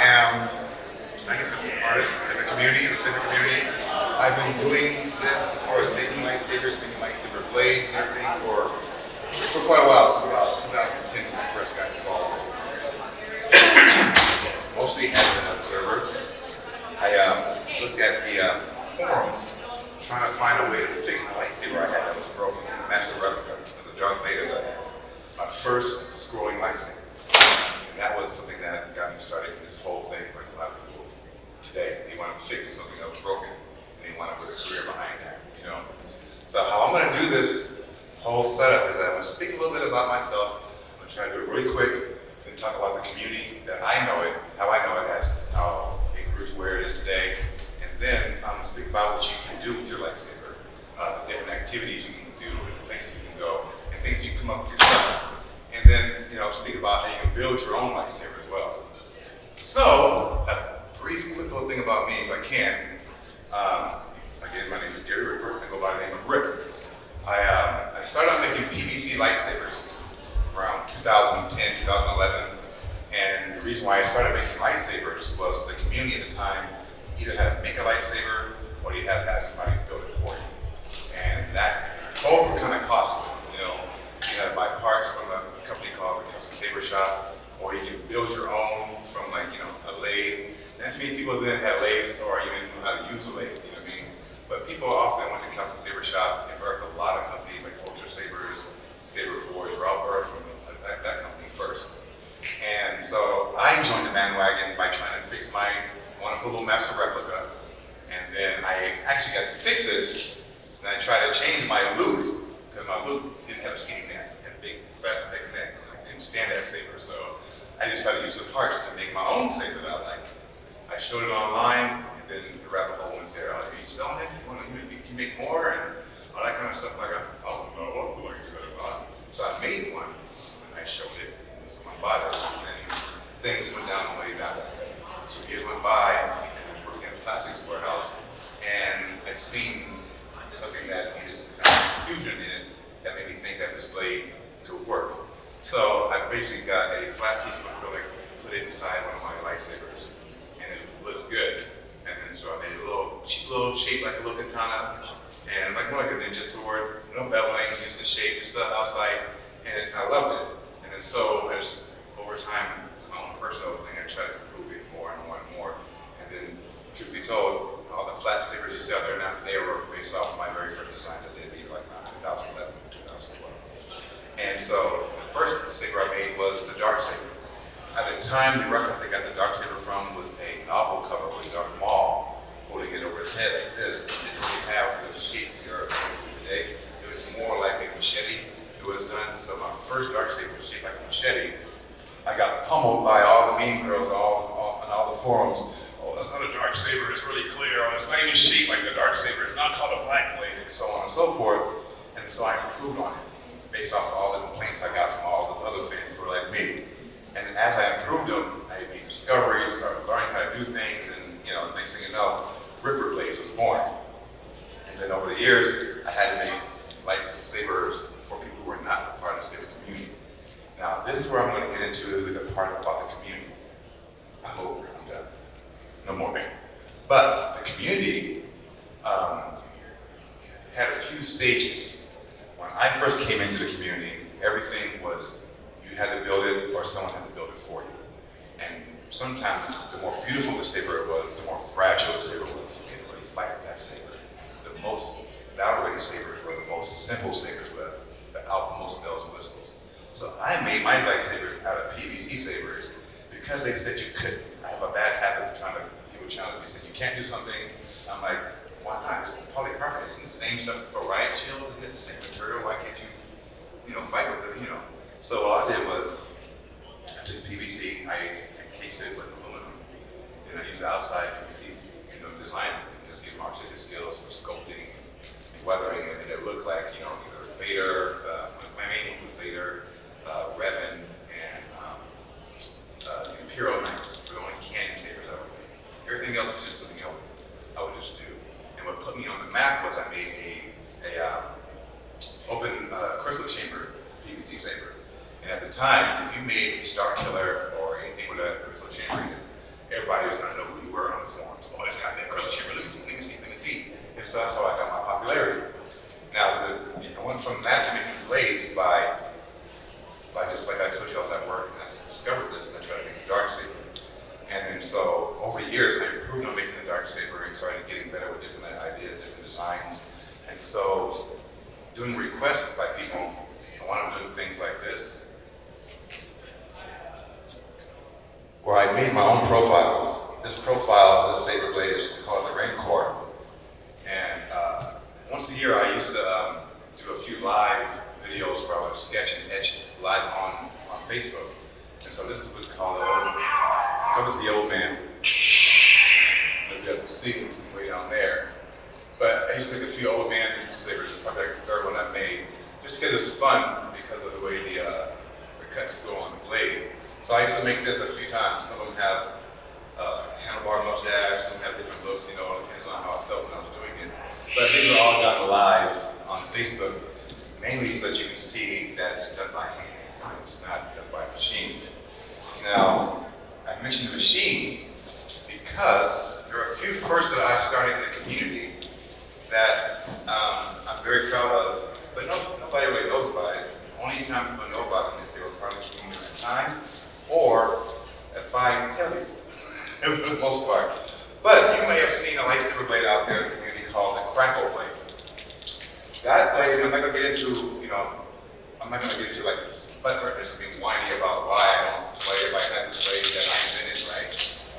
am, I guess, an artist in the community, in the saber community. I've been doing this as far as making lightsabers, making lightsaber blades and everything for quite a while, since about 2010 when I first got involved. Mostly as an observer. I looked at the forums trying to find a way to fix the lightsaber I had that was broken. A master replica. It was a Darth Vader that I had. My first scrolling lightsaber. And that was something that got me started in this whole thing. Like a lot of people today, they want to fix something that was broken, and they want to put a career behind that, you know. So how I'm going to do this whole setup is I'm going to speak a little bit about myself. I'm going to try to do it really quick, then talk about the community that I know it, how I know it, as how it grew to where it is today, and then I'm going to speak about what you can do with your lightsaber, the different activities you can do, and places you can go, and things you come up with yourself. And then, you know, speak about how you can build your own lightsaber as well. So, a brief, quick little thing about me, if I can. Again, my name is Gary Ripper. I go by the name of Rip. I started out making PVC lightsabers around 2010, 2011. And the reason why I started making lightsabers was the community at the time either had to make a lightsaber or you had to have somebody build it for you. And that, both were kind of costly, you know. You had to buy parts from a company called the Custom Saber Shop, or you can build your own from, like, you know, a lathe. And many people didn't have lathes or even knew how to use a lathe, you know what I mean? But people often went to Custom Saber Shop and birthed a lot of companies like Ultra Sabers, Saber Forge, were all birthed from that company first. And so I joined the bandwagon by trying to fix my wonderful little master replica. And then I actually got to fix it, and I tried to change my loop, because my loop didn't have a skinny neck. It had a big, fat, thick neck. I couldn't stand that saber, so I decided to use the parts to make my own saber that I like. I showed it online, and then the rabbit hole went there. Like, you selling it? You make more? And all that kind of stuff. Like, oh, no, what do I get better about it? So I made one, and I showed it, and someone bought it, and then things went down the way that way. So years went by, and I worked in a plastics warehouse, and I seen something that needed fusion in it that made me think that this blade could work. So I basically got a flat piece of acrylic, put it inside one of my lightsabers, and it looked good. And then so I made a little cheap little shape like a little katana, and like more like a ninja sword, no beveling, just the shape, just the outside, and I loved it. And then so I just, over time, my own personal thing, I tried to improve it more and more and more. And then, truth be told, all the flat sabers you see out there now today were based off my very first design that I did like around 2011, 2012. And so the first saber I made was the dark saber. At the time, the reference I got the dark saber from was a novel cover with Darth Maul holding it over his head like this. It didn't really have the shape we are used to today. It was more like a machete. It was done, so my first dark saber was shaped like a machete. I got pummeled by all the meme girls on all the forums. Oh, that's not a dark saber, it's really clear. Oh, it's not even shaped like the dark saber. It's not called a black blade, and so on and so forth. And so I improved on it based off of all the complaints I got from all the other fans who were like me. And as I improved them, I made discoveries, started learning how to do things, and you know, next thing you know, Ripper Blades was born. And then over the years, I had to make lightsabers for people who were not a part of the saber community. Now, this is where I'm going to get into the part about the community. I'm over, I'm done. No more me. But the community had a few stages. When I first came into the community, everything was you had to build it or someone had to build it for you. And sometimes the more beautiful the saber was, the more fragile the saber was. You couldn't really fight with that saber. The most battle-ready sabers were the most simple sabers without the most bells and whistles. So I made my lightsabers out of PVC sabers because they said you couldn't. I have a bad habit of people challenge me, say you can't do something. I'm like, why not? It's polycarbonate. It's the same stuff for riot shields, isn't it the same material? Why can't you fight with it, So all I did was, I took PVC, I encased it with aluminum, and I used the outside PVC, design it, and just use my artistic skills for sculpting and weathering it, and it looked like, either Vader, my main one was Vader, Revan, and Imperial Knights were the only cannon sabers I would make. Everything else was just something I would just do. And what put me on the map was I made a open crystal chamber PVC saber. And at the time, if you made a Star Killer or anything with a crystal chamber in it, And then so over the years, I improved on making the dark saber and started getting better with different ideas, different designs. And so doing requests by people, I want to do things like this, where I made my own profiles. This profile, this saber blade is called the Rancor. And once a year, I used to do a few live videos where I would sketch and etch live on Facebook. And so this is what we call covers the old man. I don't know if you guys can see him way down there. But I used to make a few old man sabers. It's probably like the third one I made, just because it's fun because of the way the cuts go on the blade. So I used to make this a few times. Some of them have handlebar mustache, some have different looks, you know, it depends on how I felt when I was doing it. But these are all done live on Facebook, mainly so that you can see that it's done by hand, and it's not done by machine. Now, I mentioned the machine because there are a few firsts that I started in the community that I'm very proud of, but nobody really knows about it. Only time people know about them if they were part of the community at the time, or if I tell you, for the most part. But you may have seen a lightsaber blade out there in the community called the crackle blade. That blade, I'm not going to get into, like butt hurtness being whiny about why everybody has this blade that I invented, right?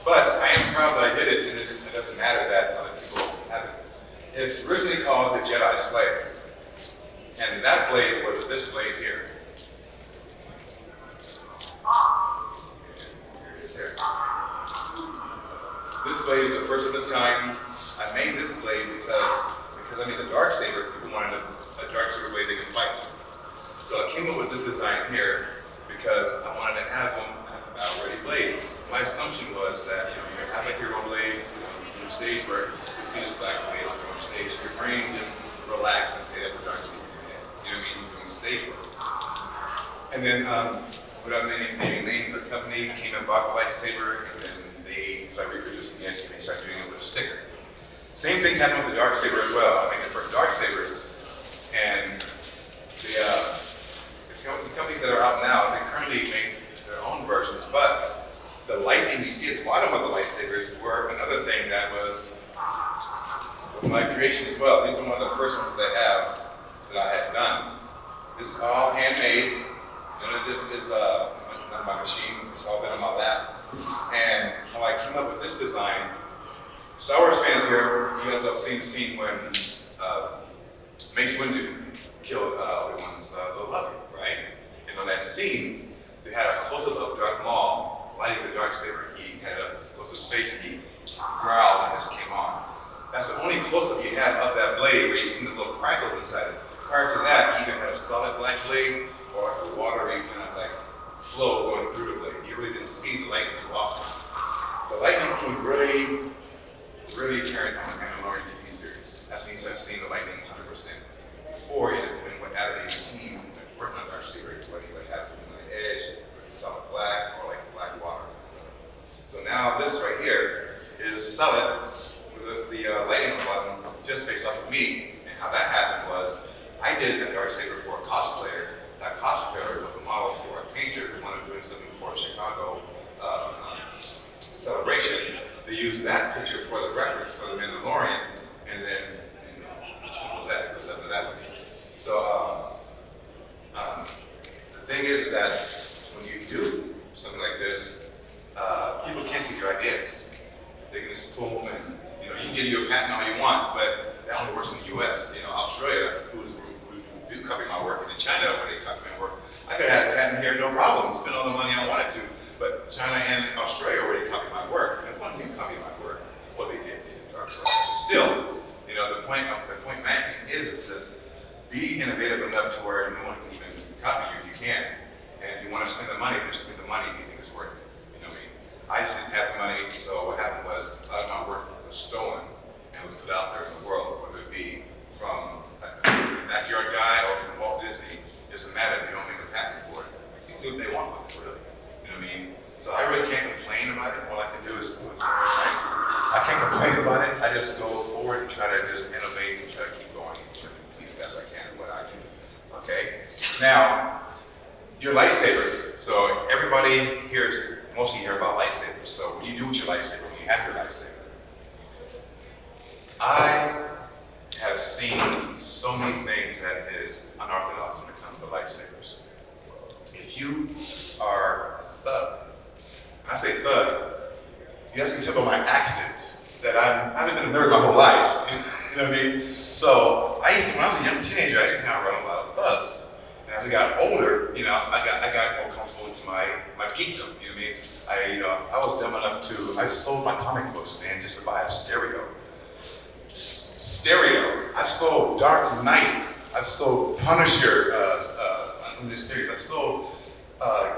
But I am proud that I did it, and it doesn't matter that other people have it. It's originally called the Jedi Slayer. And that blade was this blade here. Here it is here. This blade is the first of its kind. I made this blade because I made a dark saber. People wanted a dark saber blade they can fight with. So I came up with this design here because I wanted to have a battle-ready blade. My assumption was that you have a hero blade, in the stage where you see this black blade on the stage, your brain just relax and say that's a dark saber in your head. You know what I mean? You're doing stage work. And then without naming names, the company came and bought the lightsaber, and then they started reproducing it, and they started doing it with a sticker. Same thing happened with the dark saber as well. I made the first dark sabers, and the companies that are out now, they currently make their own versions, but the lightning you see at the bottom of the lightsabers were another thing that was my creation as well. These are one of the first ones that I had done. This is all handmade. None of this is not my machine. It's all been on my lap. And how I came up with this design, Star Wars fans here, you guys have seen the scene when Mace Windu killed Obi-Wan's little lovey, right? And on that scene, they had a close-up of Darth Maul lighting the darksaber. He had a close-up face and he growled and this came on. That's the only close-up you have of that blade where you see the little crackles inside it. Prior to that, you either had a solid black blade or a watery kind of like flow going through the blade. You really didn't see the lightning too often. The lightning came really turned on the Mandalorian TV series. That's when you start seeing the lightning 100%. Before, it depended on what added the team working on darksaber, whether you would have something like edge, solid black, or like black water. So now this right here is solid with the lighting on the bottom just based off of me. And how that happened was I did a darksaber for a cosplayer. That cosplayer was a model for a painter who wanted to do something for a Chicago celebration. They used that picture for the reference for the Mandalorian, and then simple as that, it goes under that way. So the thing is that when you do something like this, people can't take your ideas. They can just pull them and you can get you a patent all you want, but that only works in the US. Australia, who do copy my work, and in China, where they copy my work, I could have a patent here, no problem, spend all the money I wanted to. But China and Australia, where they copy my work, and one didn't copy my work. Well, they did dark work. Still, the point is just be innovative enough to where no one can even copy you if you can. And if you want to spend the money, then spend the money if you think it's worth it. You know what I mean? I just didn't have the money, so what happened was a lot of my work was stolen and was put out there in the world, whether it be from a backyard guy or from Walt Disney. It doesn't matter if you don't make a patent for it. They can do what they want with it, really. You know what I mean? So I really can't complain about it. All I can do is I can't complain about it. I just go forward and try to just innovate and try to keep going and try to be the best I can at what I do. Okay? Now, your lightsaber. So everybody here is most of you hear about lightsabers. So what do you do with your lightsaber when you have your lightsaber? I have seen so many things that is unorthodox when it comes to lightsabers. If you are a thug, when I say thug, you have to tell by my accent that I haven't been a nerd my whole life. You know what I mean? So when I was a young teenager, I used to kind of run a lot of thugs. And as I got older, I got more comfortable into my geekdom. You know what I mean? I was dumb enough I sold my comic books, man, just to buy a stereo. I've sold Dark Knight. I've sold Punisher unlimited series. I've sold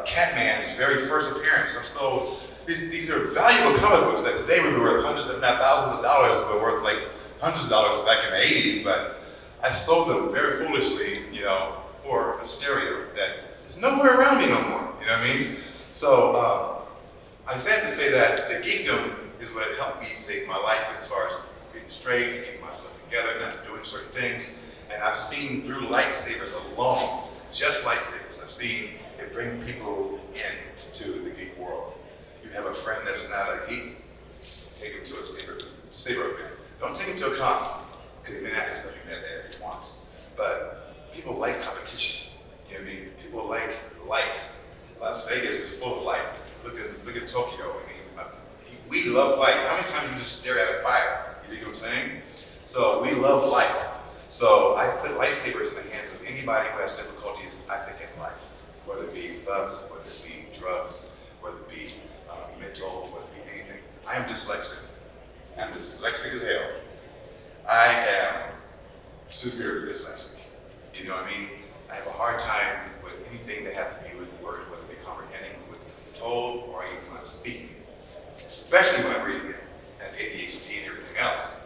Catman's very first appearance. I've sold these are valuable comic books that today would be worth hundreds, if not thousands of dollars, but worth like hundreds of dollars back in the 80s. But I sold them very foolishly, for a stereo that is nowhere around me no more. You know what I mean? So I said to say that the geekdom is what helped me save my life as far as being straight, getting myself together, not doing certain things. And I've seen through lightsabers alone, just lightsabers, I've seen it bring people into the geek world. You have a friend that's not a geek, take him to a saber event. Don't take him to a con, because he may not have stuff you met there if he wants. But people like competition. You know what I mean? People like light. Las Vegas is full of light. Look at Tokyo. We love light. How many times you just stare at a fire? You dig what I'm saying? So we love light. So I put lightsabers in the hands of anybody who has difficulties, I think, in life. Whether it be thugs, whether it be drugs, whether it be mental, whether it be anything. I am dyslexic. I'm dyslexic as hell. I am superior dyslexic. You know what I mean? I have a hard time with anything that has to be with words, whether it be comprehending what I'm told or even when I'm speaking it. Especially when I'm reading it, and ADHD and everything else.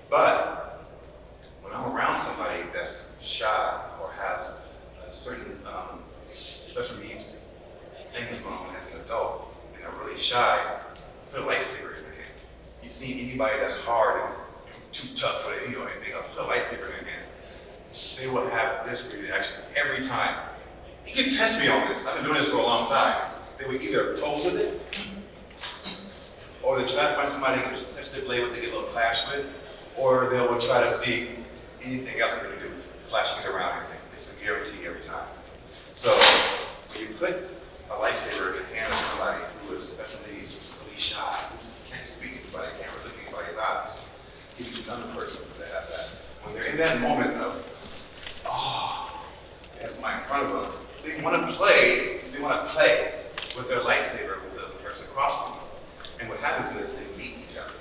But when I'm around somebody that's shy or has a certain special needs things going on as an adult, and they're really shy, put a lightsaber in their hand. You see anybody that's hard and too tough for anything else, put a lightsaber in their hand. They will have this reaction every time. You can test me on this. I've been doing this for a long time. They would either pose with it, or they try to find somebody they can touch their blade with, they get a little clash with, or they will try to see anything else they can do, flashing it around everything. It's a guarantee every time. So when you put a lightsaber in the hand of somebody who has special needs, who's really shy, who just can't speak to anybody, can't really look at anybody's eyes, he's another person that has that. When they're in that moment of, there's somebody in front of them, they want to play with their lightsaber with the person across from them. And what happens is they meet each other.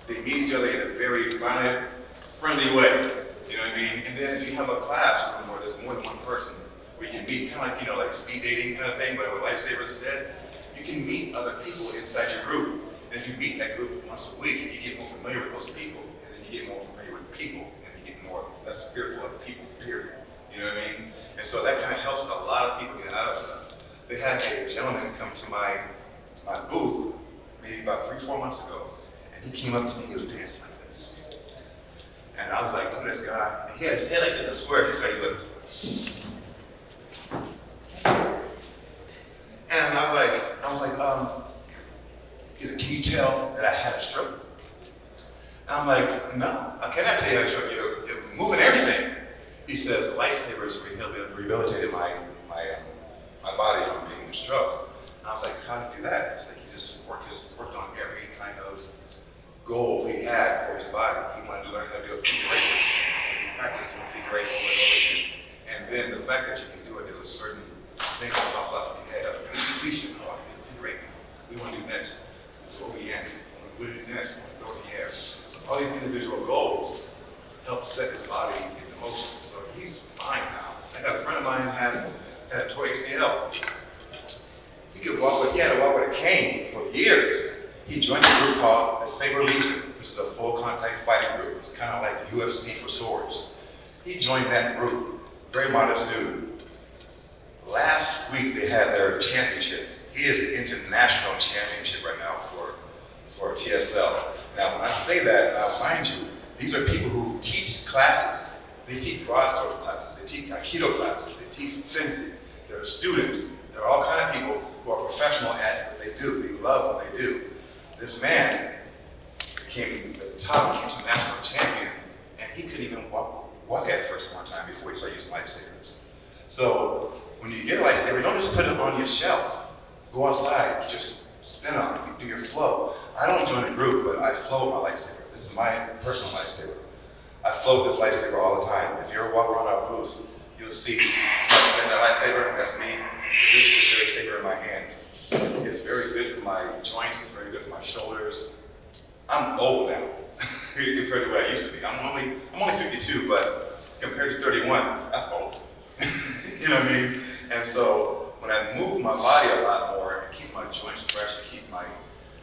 They meet each other in a very violent, friendly way. You know what I mean? And then if you have a classroom where there's more than one person, where you can meet kind of like speed dating kind of thing, but with lightsabers instead, you can meet other people inside your group. And if you meet that group once a week, you get more familiar with those people, and then you get more familiar with people, and you get more less fearful of people, period. You know what I mean? And so that kind of helps a lot of people get out of stuff. They had a gentleman come to my booth maybe about 3-4 months ago, and he came up to me, he was dancing like this. And I was like, look at this guy. And he had his head like this, I swear, this is how he looked. And I was like, he said, can you tell that I had a stroke? And I'm like, no, I cannot tell you I had a stroke. You're moving everything. He says, lightsabers rehabilitated my body from being in a stroke. And I was like, how did you do that? It's like he just worked on every kind of goal he had for his body. He wanted to learn how to do a figure eight with his hands. So he practiced doing figure eight over and over again. And then the fact that you can do it, there's a certain thing that pops off in your head of completion. Oh, I can do figure eight now. We want to do next. So what we end. What do we do next? We want to throw it in the air. So all these individual goals help set his body into motion. So he's fine now. I got a friend of mine had a torn ACL. He had to walk with a cane for years. He joined a group called the Saber-Legion, which is a full contact fighting group. It's kind of like UFC for swords. He joined that group, very modest dude. Last week they had their championship. He is the international championship right now for TSL. Now when I say that, now mind you, these are people who teach classes. They teach broadsword classes, they teach Aikido classes, they teach fencing. There are students, there are all kinds of people who are professional at what they do. They love what they do. This man became the top international champion, and he couldn't even walk at first one time before he started using lightsabers. So when you get a lightsaber, don't just put it on your shelf. Go outside, just spin on it, do your flow. I don't join a group, but I flow with my lightsaber. This is my personal lightsaber. I flow with this lightsaber all the time. If you ever walk around our booth, you'll see somebody spinning that lightsaber, that's me. This is the saber in my hand. It's very good for my joints, it's very good for my shoulders. I'm old now compared to what I used to be. I'm only 52, but compared to 31, that's old. You know what I mean? And so when I move my body a lot more, it keeps my joints fresh, it keeps my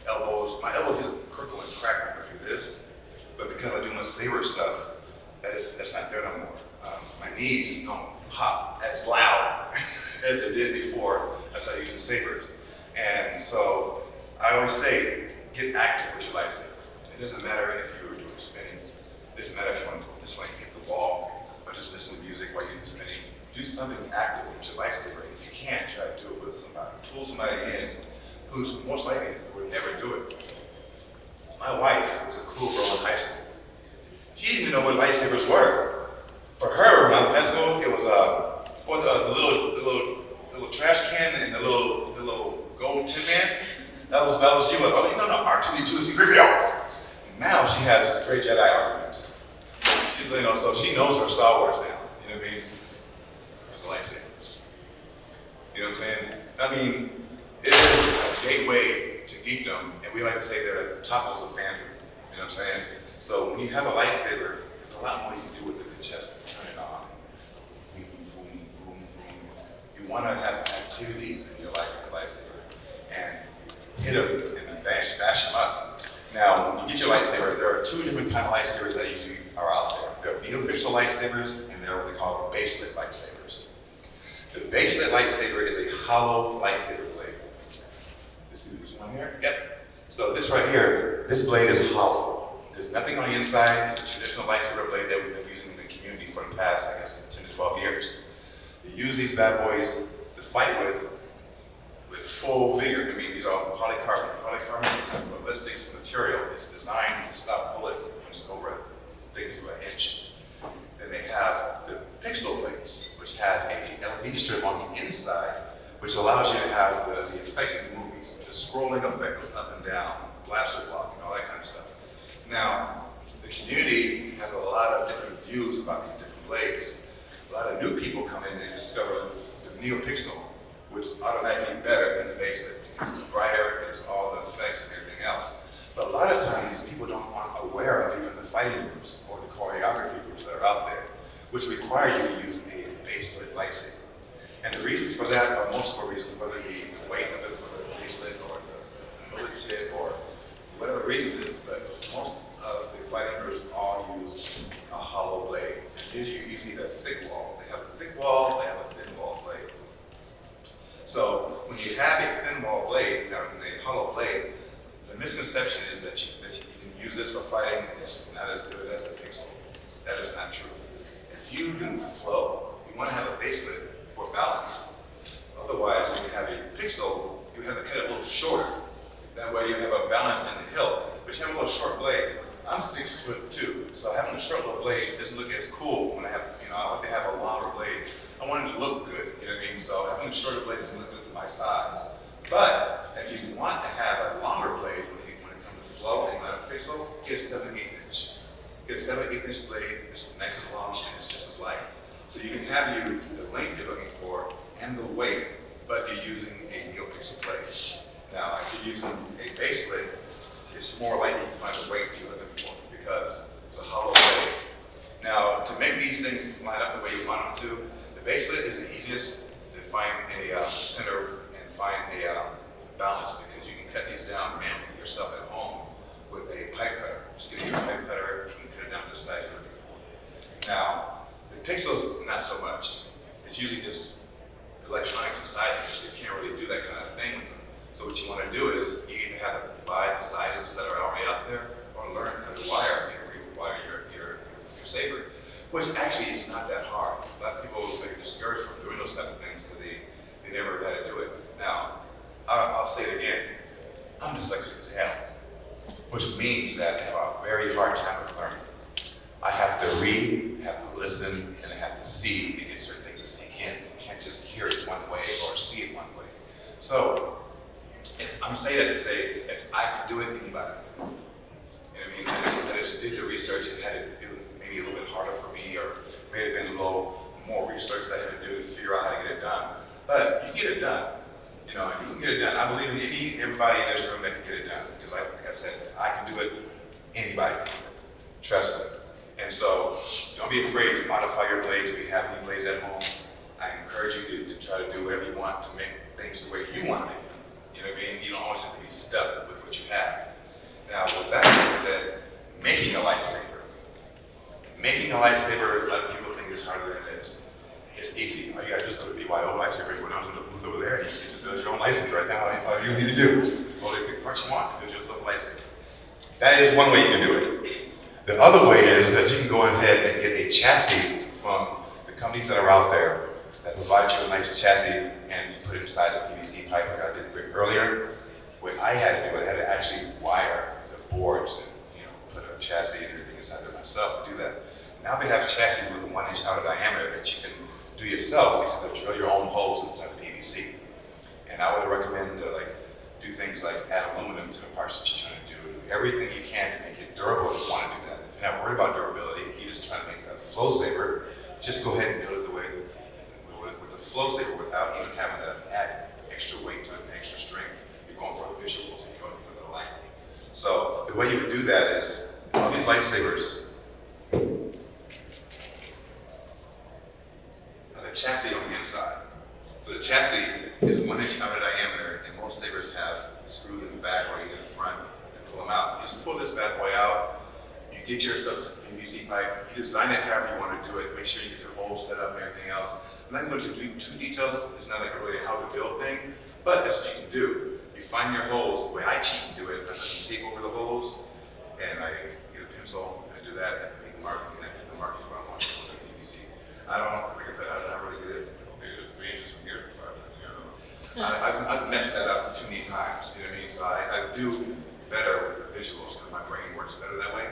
elbows just crinkle and crack when I do this. But because I do my saber stuff, that's not there no more. My knees don't pop as loud as they did before I started using sabers. And so I always say, get active with your lightsaber. It doesn't matter if you're doing spinning. It doesn't matter if you want to just like hit the wall or just listen to music while you're spinning. Do something active with your lightsaber. If you can't, try to do it with somebody. Pull somebody in who's most likely would never do it. My wife was a cool girl in high school. She didn't even know what lightsabers were. For her, around high school, it was the little trash can and the little gold tin man. That was she was. Oh, no, R2D2 C3PO. Now she has great Jedi arguments. She's so she knows her Star Wars now. You know what I mean? It's lightsabers. You know what I'm saying? I mean, it is a gateway to geekdom, and we like to say they're the tacos of fandom. You know what I'm saying? So when you have a lightsaber, there's a lot more you can do with it than just turn it on. Boom, boom, boom, boom. You want to have activities in your life with your lightsaber, and hit them and bash them up. Now, when you get your lightsaber, there are two different kind of lightsabers that usually are out there. There are neopixel lightsabers, and there are what they call baselit lightsabers. The baselit lightsaber is a hollow lightsaber blade. This one here? Yep. So this right here, this blade is hollow. There's nothing on the inside. It's the traditional lightsaber blade that we've been using in the community for the past, I guess, 10 to 12 years. You use these bad boys to fight with full vigor. I mean, these are polycarbonate. Polycarbonate is a ballistics material. It's designed to stop bullets when it's over a thickness of an inch. Then they have the pixel blades, which have a LED strip on the inside, which allows you to have the effects of the movies, the scrolling effect of up and down, blaster block, and all that kind of stuff. Now, the community has a lot of different views about these different blades. A lot of new people come in and discover the NeoPixel, which is automatically better than the baselit. It's brighter, it has all the effects and everything else. But a lot of times, these people aren't aware of even the fighting groups or the choreography groups that are out there, which require you to use a baselit lightsaber. And the reasons for that are multiple reasons, whether it be the weight of it for the baselit or the bullet tip or whatever the reason is, but most of the fighting groups all use a hollow blade. And usually a thick wall. They have a thick wall, they have a thin wall blade. So when you have a thin wall blade, a hollow blade, the misconception is that you can use this for fighting and it's not as good as the pixel. That is not true. If you do flow, you want to have a baselit for balance. Otherwise, when you have a pixel, you have to cut it a little shorter. That way you have a balance in the hilt, but you have a little short blade. I'm 6'2", so having a short little blade doesn't look as cool when I like to have a longer blade. I want it to look good, you know what I mean? So having a shorter blade doesn't look good to my size. But if you want to have a longer blade when it comes to flow and not a pixel, get a 7/8 inch. Get a 7/8 inch blade, it's nice and long and it's just as light. So you can have the length you're looking for and the weight, but you're using a NeoPixel blade. Now, if you're using a baselit, it's more likely to find the weight you're looking for because it's a hollow blade. Now, to make these things line up the way you want them to, the baselit is the easiest to find a center and find a balance because you can cut these down manually yourself at home with a pipe cutter. Just get your pipe cutter, you can cut it down to the size you're looking for. Now, the pixels, not so much. It's usually just electronics inside here, so you can't really do that kind of thing with them. So what you want to do is you either have to buy the sizes that are already out there or learn how to wire and rewire your saber, which actually is not that hard. A lot of people get discouraged from doing those type of things because they never had to do it. Now, which means that I have a very hard time with learning. I have to read, I have to listen, and I have to see to get certain things to sink in. I can't just hear it one way or see it one way. So, I'm saying that to say, if I can do it, anybody can do it. You know what I mean? I just did the research and had to do it maybe a little bit harder for me, or may have been a little more research that I had to do to figure out how to get it done. But you get it done. You know, you can get it done. I believe in everybody in this room that can get it done. Because like I said, if I can do it, anybody can do it. Trust me. And so, don't be afraid to modify your blades. If you have any blades at home, I encourage you to try to do whatever you want to make things the way you want to make them. You know what I mean? You don't always have to be stuck with what you have. Now, with that being said, making a lightsaber. Making a lightsaber, a lot of people think is harder than it is. It's easy. All you gotta do is go to BYO lightsaber, go down to the booth over there, and you get to build your own lightsaber right now. All you need to do is go to pick parts you want and build yourself a lightsaber. That is one way you can do it. The other way is that you can go ahead and get a chassis from the companies that are out there that provide you a nice chassis, and you put it inside the PVC pipe like I did earlier. What I had to do, I had to actually wire the boards and put a chassis and everything inside there myself to do that. Now they have chassis with a 1 inch outer diameter that you can do yourself. You can drill your own holes inside the PVC. And I would recommend to do things like add aluminum to the parts that you're trying to do. Do everything you can to make it durable if you want to do that. If you're not worried about durability, you're just trying to make a flow saver, just go ahead and build it the way with a flow saver without even having to add extra weight to it and extra strength. You're going for the visuals and you're going for the light. So the way you would do that is all these lightsabers have a chassis on the inside. So the chassis is 1 inch outer diameter, and most sabers have screws in the back or either in the front and pull them out. You just pull this bad boy out. You get yourself a PVC pipe. You design it however you want to do it. Make sure you get your holes set up and everything else. I'm not going to go into too details. It's not like a really how to build thing, but that's what you can do. You find your holes. The way I cheat and do it, I just tape over the holes, and I get a pencil and I do that, and I make a mark, and I put the markings where I want to put the PVC. I don't, like I said, I'm not really good at it. Okay, there's 3 inches from here to 5 inches. I've messed that up too many times. You know what I mean? So I do better with the visuals because my brain works better that way.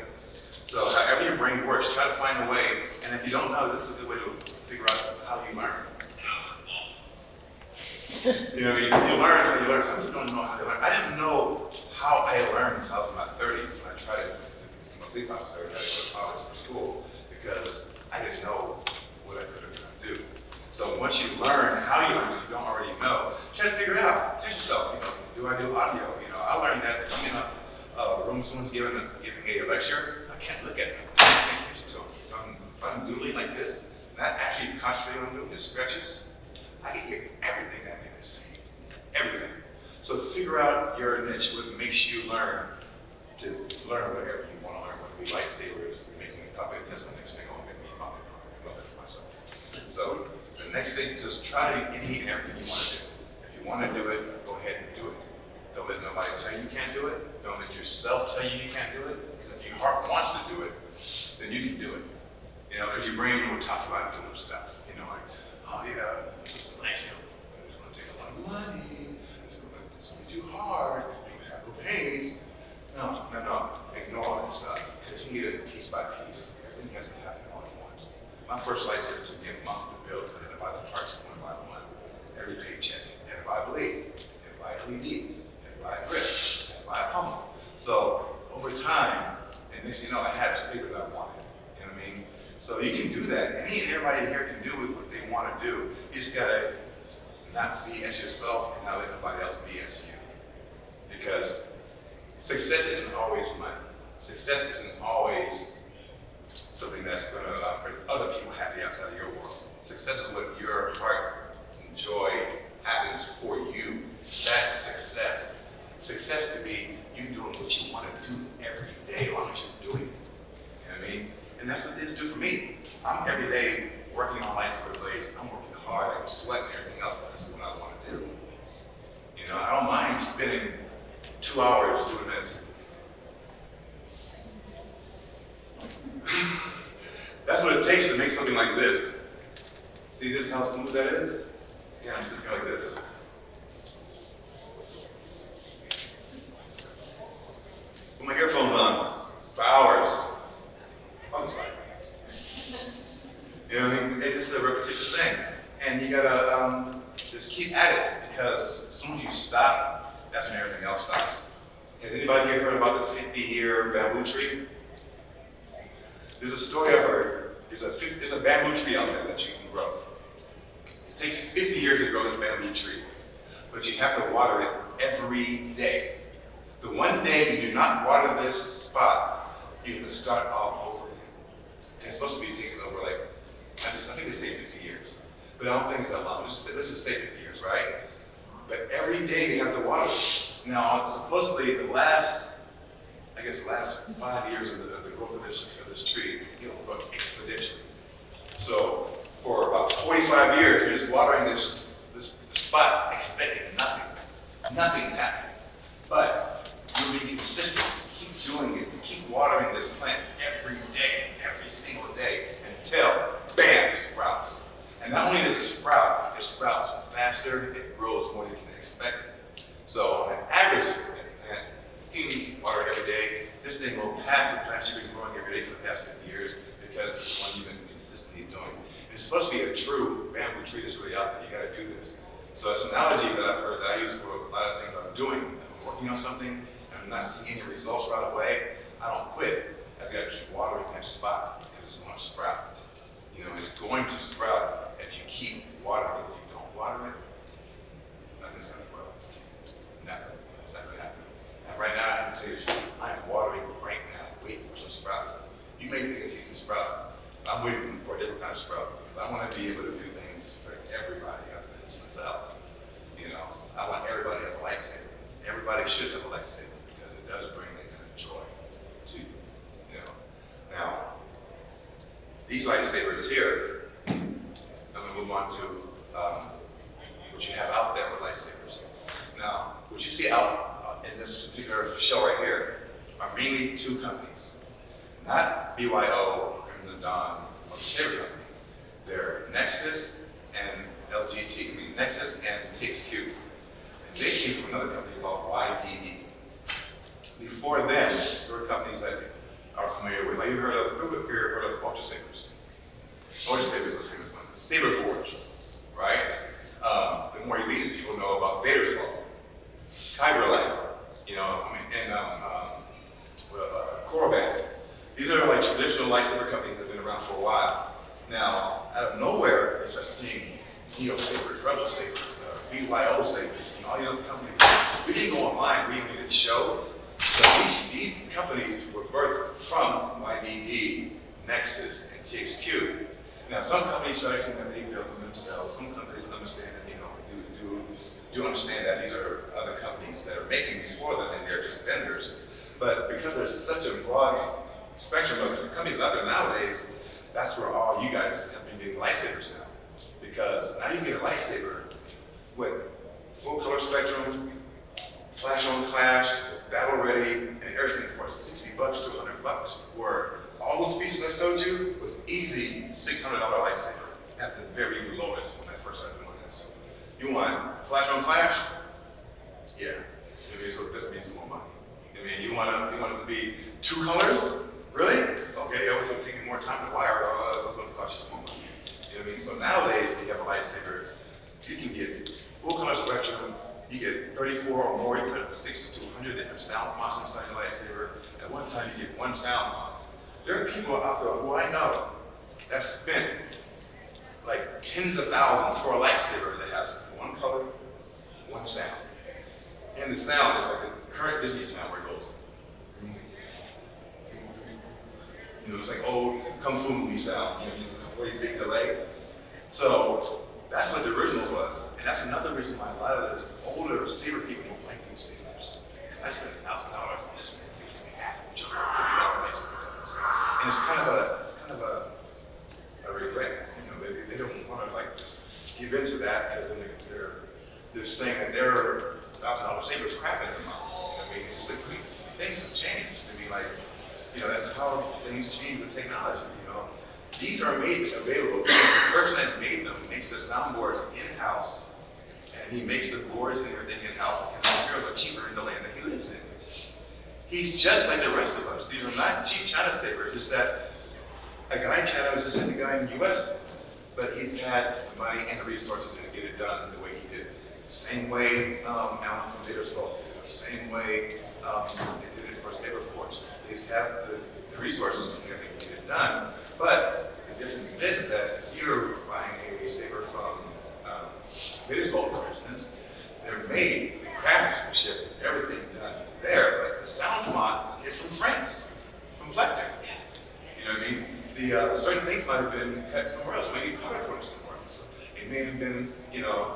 So however your brain works, try to find a way. And if you don't know, this is a good way to figure out how you learn. You know what I mean? You learn how you learn. Some people don't know how they learn. I didn't know how I learned until I was in my 30s when I tried to become a police officer. I had to go to college for school because I didn't know what I could do. So once you learn how you learn, if you don't already know, try to figure it out. Test yourself. Do I do audio? I learned that if I'm in a room, someone's giving a lecture, I can't look at them. I can't pay attention to them. If I'm doodling like this, not actually concentrating on doing the stretches, I can hear everything that man is saying. Everything. So figure out your niche, what makes you learn to learn whatever you want to learn, whether it be lightsabers, making a puppet, that's the next thing I want to make me a puppet. I love it for myself. So the next thing is just try any and everything you want to do. If you want to do it, go ahead and do it. Don't let nobody tell you can't do it. Don't let yourself tell you can't do it. Because if your heart wants to do it, then you can do it. Because your brain will talk about doing stuff. Oh yeah, this is nice. It's going to take a lot of money. It's going to be too hard. You're going to have no pains. No. Ignore all that stuff. Because you need it piece by piece. Everything has to happen all at once. My first lightsaber took me a month to build because I had to buy the parts one by one. Every paycheck. I had to buy a blade. I had to buy LED. Buy a grip, buy a pummel. So over time, and next thing you know, I had a saber that I wanted. You know what I mean? So you can do that. Any and everybody here can do what they want to do. You just gotta not be as yourself and not let nobody else be as you. Because success isn't always money. Success isn't always something that's gonna bring other people happy outside of your world. Success is what your heart and joy happens for you. That's success. Success could be you doing what you want to do every day as long as you're doing it. You know what I mean? And that's what this do for me. I'm every day working on lightsaber blades. I'm working hard. I'm sweating and everything else, but this is what I want to do. I don't mind spending 2 hours doing this. That's what it takes to make something like this. See this, how smooth that is? Yeah, I'm sitting here like this. Put my earphones 50-year bamboo tree. There's a story I heard. There's a bamboo tree out there that you can grow. It takes 50 years to grow this bamboo tree, but you have to water it every day. The one day you do not water this spot, you have to start all over again. And it's supposed to be takes over like, I think they say 50 years, but I don't think it's that long. Let's just say 50 years, right? But every day you have to water it. Now, supposedly the last 5 years of the growth of this tree, it'll grow exponentially. So for about 45 years, you're just watering this spot, expecting nothing. Nothing's happening. But you'll be consistent. Keep doing it. Keep watering this plant every day, every single day, until, bam, it sprouts. And not only does it sprouts faster, it grows more than you can expect it. So on an average plant, you can water it every day. This thing will pass the plants you've been growing every day for the past 50 years because it's the one you've been consistently doing. It's supposed to be a true bamboo tree that's really out there. You got to do this. So it's an analogy that I've heard that I use for a lot of things I'm doing. I'm working on something and I'm not seeing any results right away. I don't quit. I've got to keep watering that spot because it's going to sprout. You know, it's going to sprout if you keep watering it. If you don't water it, nothing's going to grow. Nothing. It's not going to happen. And right now, I can tell you, I'm watering right now, waiting for some sprouts. You may think I see some sprouts. I'm waiting for a different kind of sprout because I want to be able to do things for everybody other than just myself. You know, I want everybody to have a lifesaver. Everybody should have a lifesaver because it does bring that kind of joy to you. You know, now these lifesavers here, I'm going to move on to what you have out there with lifesavers. Now, what you see out in this particular show right here are mainly two companies, not BYO, Crimson Dawn, or the Saber Company. They're Nexus and Nexus and TXQ. And they came from another company called YDD. Before them, there were companies that are familiar with, like you heard of Ultra Sabers. Ultra Sabers is the famous one. Saber Forge, right? The more elite people know about Vader's Law, Kyber Light, you know, and Koroband. These are like traditional lightsaber companies that have been around for a while. Now, out of nowhere, you start seeing Neo Sabers, Rebel Sabers, BYO Sabers, and all these other companies. We didn't go online, we only did shows. But these companies were birthed from YDD, Nexus, and TXQ. Now, some companies try to think that they build them themselves. Some companies understand that, do understand that these are other companies that are making these for them, and they're just vendors. But because there's such a broad spectrum of companies out there nowadays, that's where all you guys have been getting lightsabers now. Because now you can get a lightsaber with full color spectrum, flash on flash, battle ready, and everything for $60 to $100. Where all those features I told you was easy $600 lightsaber at the very lowest when I first started doing this. You want flash on flash? Yeah. So this means some more money. You want it to be two colors? Really? Okay, I was taking more time to wire it, it was going to cost you some more money. You know what I mean? So nowadays, when you have a lightsaber, you can get full color spectrum. You get 34 or more. You put up to 60 to 100 different sound fonts inside your lightsaber. At one time, you get one sound font. There are people out there who I know that spent like tens of thousands for a lightsaber that has one color, one sound. And the sound is like the current Disney sound where it goes. It's like old Kung Fu movie sound. It's this really big delay. So that's what the original was. And that's another reason why a lot of the older saber people don't like these sabers. Because I spent $1,000 on this one, maybe half of each other, $50 lightsaber does. And it's kind of a regret. They don't want to like just give into that because then they're saying that their $1,000 saber is crap in their mouth. It's just like things have changed. That's how things change with technology. These are made available. The person that made them makes the soundboards in-house, and he makes the boards and everything in-house, and the materials are cheaper in the land that he lives in. He's just like the rest of us. These are not cheap China sabers. It's that a guy in China was just like the guy in the US, but he's had the money and the resources to get it done the way he did. Same way Alan from Vader's Law did it. Same way they did it for a saber forge. They just have the resources and everything to get it done. But the difference is that if you're buying a saber from Bitterswold, for instance, they're made, the craftsmanship is everything done there, but the sound font is from France, from Plectic. You know what I mean? The certain things might have been cut somewhere else, maybe powder coated somewhere else. It may have been,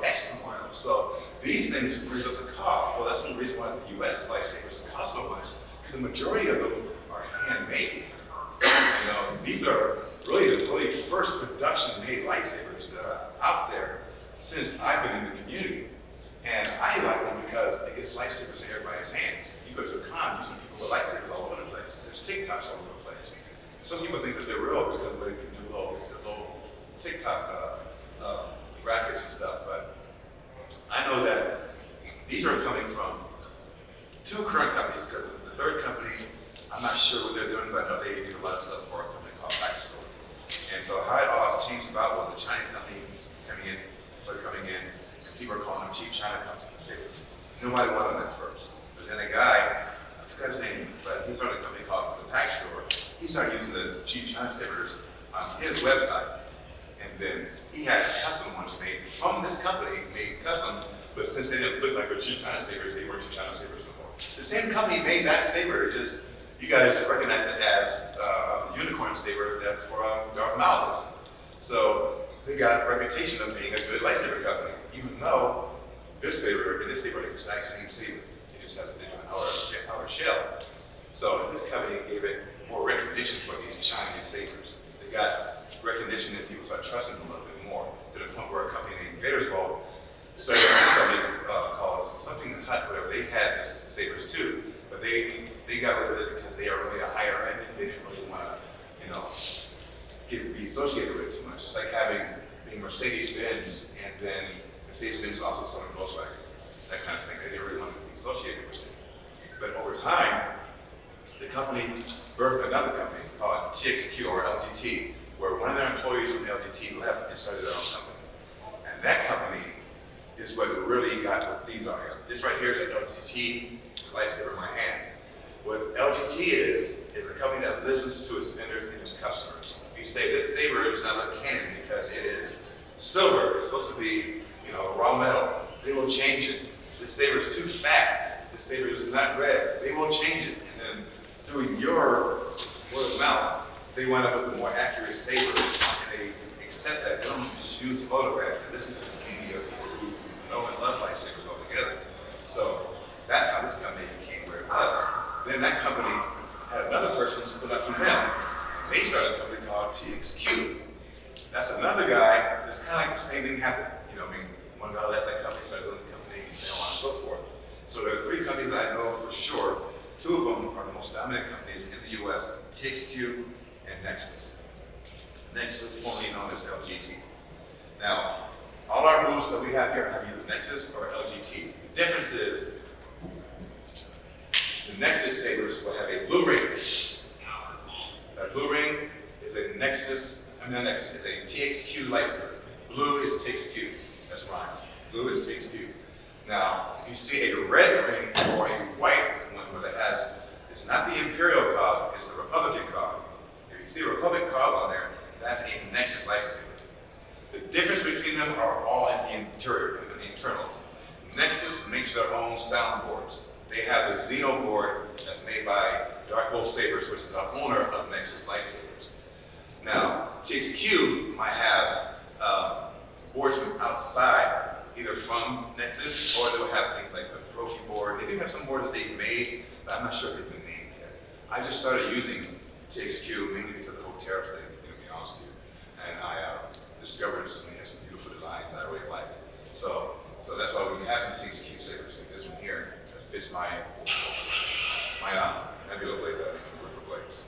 etched somewhere else. So these things raise up the cost. So that's the reason why the U.S. lightsabers cost so much, because the majority of them are handmade. These are really the really first production-made lightsabers that are out there since I've been in the community. And I like them because it gets lightsabers in everybody's hands. You go to a con, you see people with lightsabers all over the place. There's TikToks all over the place. Some people think that they're real because they can do little TikTok graphics and stuff, but I know that these are coming from two current companies, because the third company, I'm not sure what they're doing, but I know they do a lot of stuff for a company called Backstory. And so how it all changed about was a China company coming in, and people are calling them cheap China companies. Nobody wanted them at first. But then a guy, I forgot his name, but he started a company called the Pack Store. He started using the cheap China sabers on his website. And then he had custom ones made from this company, made custom, but since they didn't look like their cheap China sabers, they weren't cheap China sabers no more. The same company made that saber, just you guys recognize it as unicorn saber that's for Darth Malus. So they got a reputation of being a good lightsaber company, even though this saber and this saber are the exact same saber. It just has a different outer shell. So this company gave it more recognition for these Chinese sabers. They got recognition and people start trusting them a little bit more, to the point where a company named Vadersvold started a company called something Hut, whatever. They had these sabers too, but they got rid of it because they are really a higher end and they didn't really want to be associated with it too much. It's like being Mercedes-Benz, and then Mercedes-Benz also selling Volkswagen, that kind of thing. They didn't really want to be associated with it. But over time, the company birthed another company called TXQ or LGT, where one of their employees from LGT left and started their own company. And that company is what really got what these are here. This right here is an LGT lightsaber in my hand. What LGT is a company that listens to its vendors and its customers. If you say this saber does not look canon because it is silver, it's supposed to be, raw metal, they will change it. This saber is too fat, this saber is not red, they will change it. And then through your word of mouth, they wind up with a more accurate saber, and they accept that. They don't just use photographs. And this is a community of people who know and love lightsabers altogether. So that's how this company became where it was. Then that company had another person split up from them. And they started a company called TXQ. That's another guy. It's kind of like the same thing happened. One guy left that company, started his own company, and so on and so forth. So there are three companies that I know for sure. Two of them are the most dominant companies in the U.S., TXQ and Nexus. Nexus, formerly known as LGT. Now, all our booths that we have here have either Nexus or LGT. The difference is, the Nexus sabers will have a blue ring. That blue ring is a Nexus, not Nexus, it's a TXQ lightsaber. Blue is TXQ, that's rhymes. Blue is TXQ. Now, if you see a red ring or a white one where it has, it's not the Imperial cog, it's the Republican cog. If you see a Republic cog on there, that's a Nexus lightsaber. The difference between them are all in the interior, in the internals. Nexus makes their own soundboards. They have the Xeno board that's made by Dark Wolf Sabers, which is the owner of Nexus lightsabers. Now, TXQ might have boards from outside, either from Nexus, or they'll have things like the Profi board. They do have some boards that they've made, but I'm not sure if they've been named yet. I just started using TXQ mainly because of the whole tariff thing, to be honest with you. And I discovered this one has some beautiful designs I really like. So that's why we have some TXQ sabers, like this one here, that fits my nebula blade that I make from liquid blades.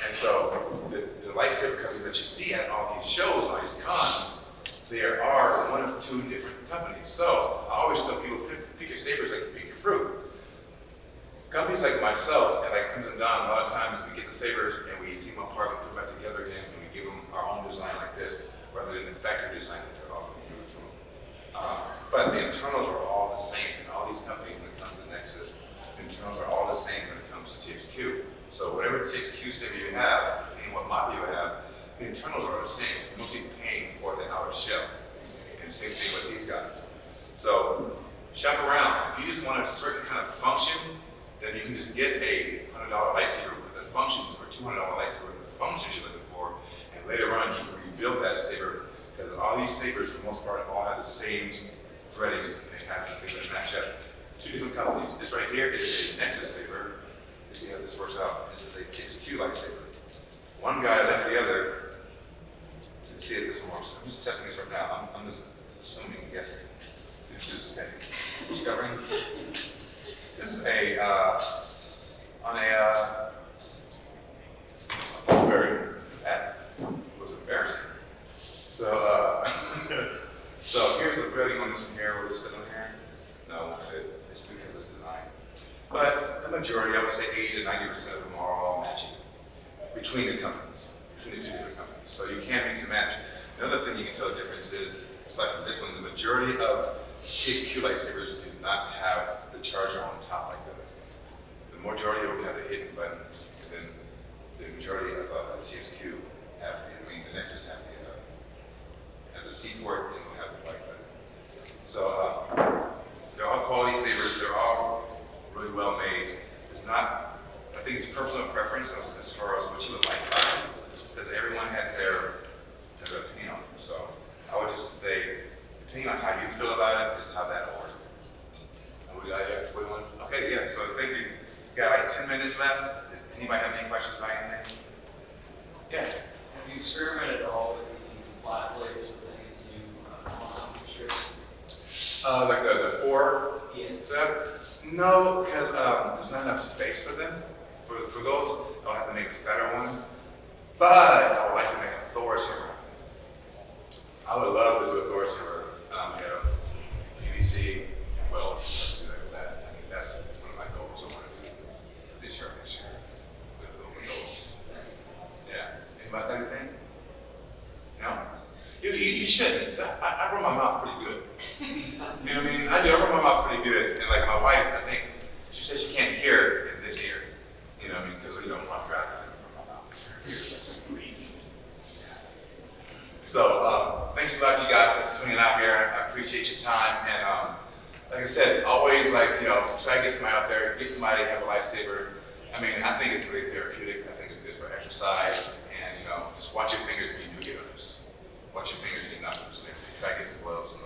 And so the lightsaber companies that you see at all these shows, all these cons, there are one of two different companies. So I always tell people, pick your sabers like you pick your fruit. Companies like myself, and like Crimson Dawn, a lot of times we get the sabers and we take them apart and put them back together again, and we give them our own design like this, rather than the factory design that they're offering to give it to them. But the internals are all the same in all these companies when it comes to Nexus. The internals are all the same when it comes to TXQ. So whatever TXQ saber you have, and what model you have, the internals are the same. You're mostly paying for the outer shell. And same thing with these guys. So shop around. If you just want a certain kind of function, then you can just get a $100 lightsaber with the functions, or $200 lightsaber with the functions you're looking for, and later on you can rebuild that saber, because all these sabers, for the most part, all have the same threading, and they match up. Two different companies. This right here is a Nexus saber. You see how this works out. This is a TXQ lightsaber. One guy left the other. You can see it this works. I'm just testing this right now. I'm just assuming, guessing. This is steady. Discovering. This is a on a Blackberry. That was embarrassing. So so here's the threading on this one here. Will it sit on here? No, it won't fit. It's because it's design. But the majority, I would say 80 to 90% of them are all matching between the companies, between the two different companies. So you can mix and match. Another thing you can tell the difference is, aside from this one, the majority of TXQ lightsabers do not have the charger on top like that. The majority of them have the hidden button, and then the majority of TXQ have, the Nexus have the C port, and will have the white button. So they're all quality sabers. They're all really well made. It's not, I think it's personal preference as far as what you would like about it, because everyone has their opinion on it. So I would just say, depending on how you feel about it, is how that'll work. And we got here, 41? Okay, yeah, so thank you. Got like 10 minutes left. Does anybody have any questions about anything? Yeah. Have you experimented at all with the flat blades with any of the new quantum strips? Like the four setup? No, because there's not enough space for them. For those, I'll have to make a fatter one. But I would like to make a Thor saber. I would love to do a Thor saber. Have PVC, well, do that. I think that's one of my goals I want to do this year, next year. With those. Yeah. Anybody have anything? No? You shouldn't. I run my mouth pretty good. You know what I mean? I do. I run my mouth pretty good. And like my wife, I think, she says she can't hear in this ear. You know what I mean? Because we don't want to grab it from my mouth. So thanks a lot, you guys, for swinging out here. I appreciate your time. And like I said, always try to get somebody out there, get somebody to have a lightsaber. I mean, I think it's really therapeutic. I think it's good for exercise. And just watch your fingers when you do get on this. Watch your fingers get numbers. Try to get some gloves.